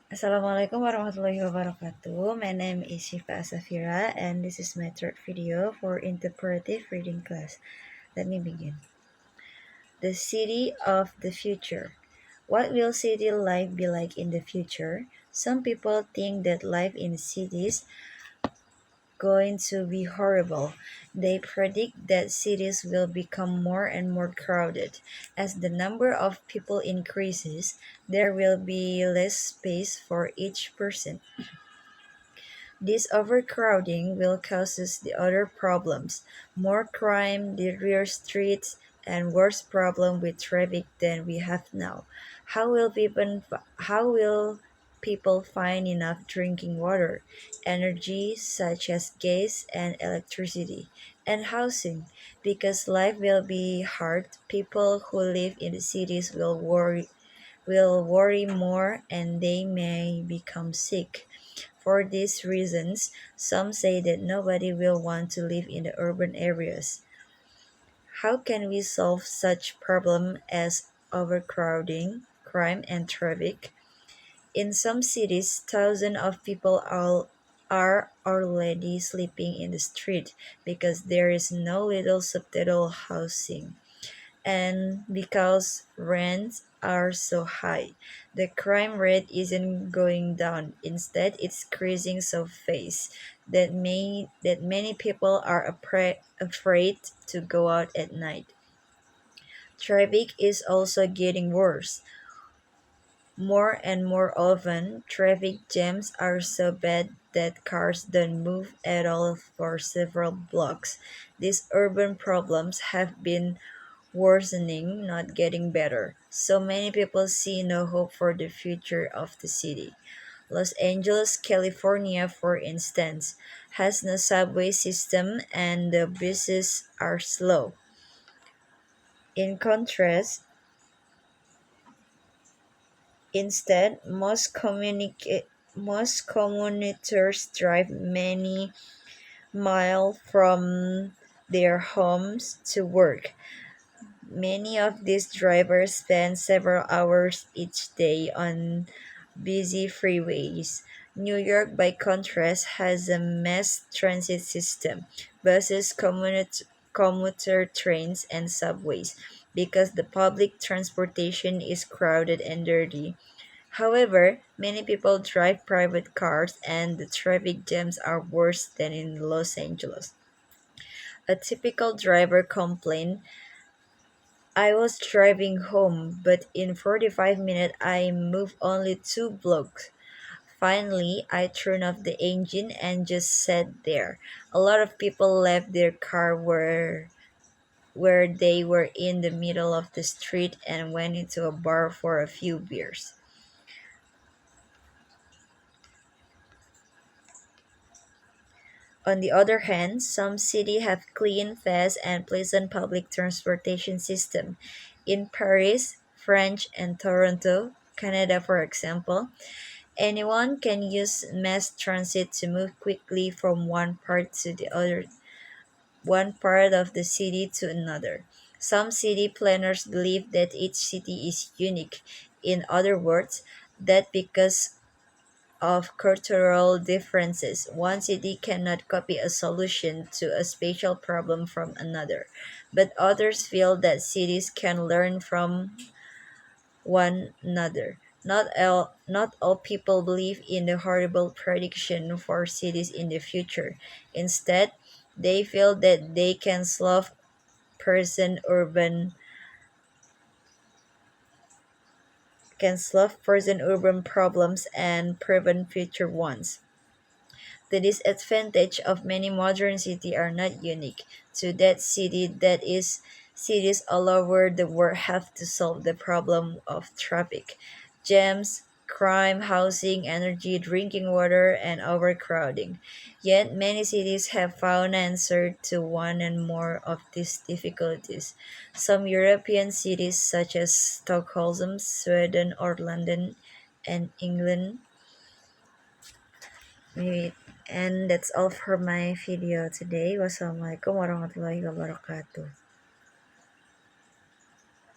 Assalamualaikum warahmatullahi wabarakatuh. My name is Shifa Safira and this is my third video for interpretive reading class. Let me begin. The city of the future. What will city life be like in the future? Some people think that life in cities going to be horrible. They predict that cities will become more and more crowded. As the number of people increases, there will be less space for each person. This overcrowding will cause us the other problems: more crime, dirtier streets, and worse problem with traffic than we have now. How will people find enough drinking water, energy such as gas and electricity, and housing? Because life will be hard, people who live in the cities will worry more and they may become sick. For these reasons, some say that nobody will want to live in the urban areas. How can we solve such problems as overcrowding, crime, and traffic? In some cities, thousands of people are already sleeping in the street because there is no little subtitle housing. And because rents are so high, the crime rate isn't going down. Instead, it's increasing so fast that many people are afraid to go out at night. Traffic is also getting worse. More and more often, traffic jams are so bad that cars don't move at all for several blocks. These urban problems have been worsening, not getting better. So many people see no hope for the future of the city. Los Angeles, California, for instance, has no subway system and the buses are slow. In contrast, instead, most commuters drive many miles from their homes to work. Many of these drivers spend several hours each day on busy freeways. New York, by contrast, has a mass transit system: buses, commuter trains, and subways, because the public transportation is crowded and dirty. However, many people drive private cars, and the traffic jams are worse than in Los Angeles. A typical driver complained, "I was driving home, but in 45 minutes I moved only 2 blocks. Finally, I turned off the engine and just sat there." A lot of people left their car where they were in the middle of the street and went into a bar for a few beers. On the other hand, some cities have clean, fast, and pleasant public transportation system. In Paris, France, and Toronto, Canada, for example, anyone can use mass transit to move quickly from one part of the city to another. Some city planners believe that each city is unique. In other words, that because of cultural differences, one city cannot copy a solution to a spatial problem from another. But others feel that cities can learn from one another. Not all people believe in the horrible prediction for cities in the future. Instead, they feel that they person urban urban problems and prevent future ones. The disadvantage of many modern cities are not unique to that city. That is, cities all over the world have to solve the problem of traffic, jams, crime, housing, energy, drinking water, and overcrowding. Yet many cities have found answer to one and more of these difficulties. Some European cities such as Stockholm, Sweden, or London, and England. Wait, and that's all for my video today. Wassalamualaikum warahmatullahi wabarakatuh.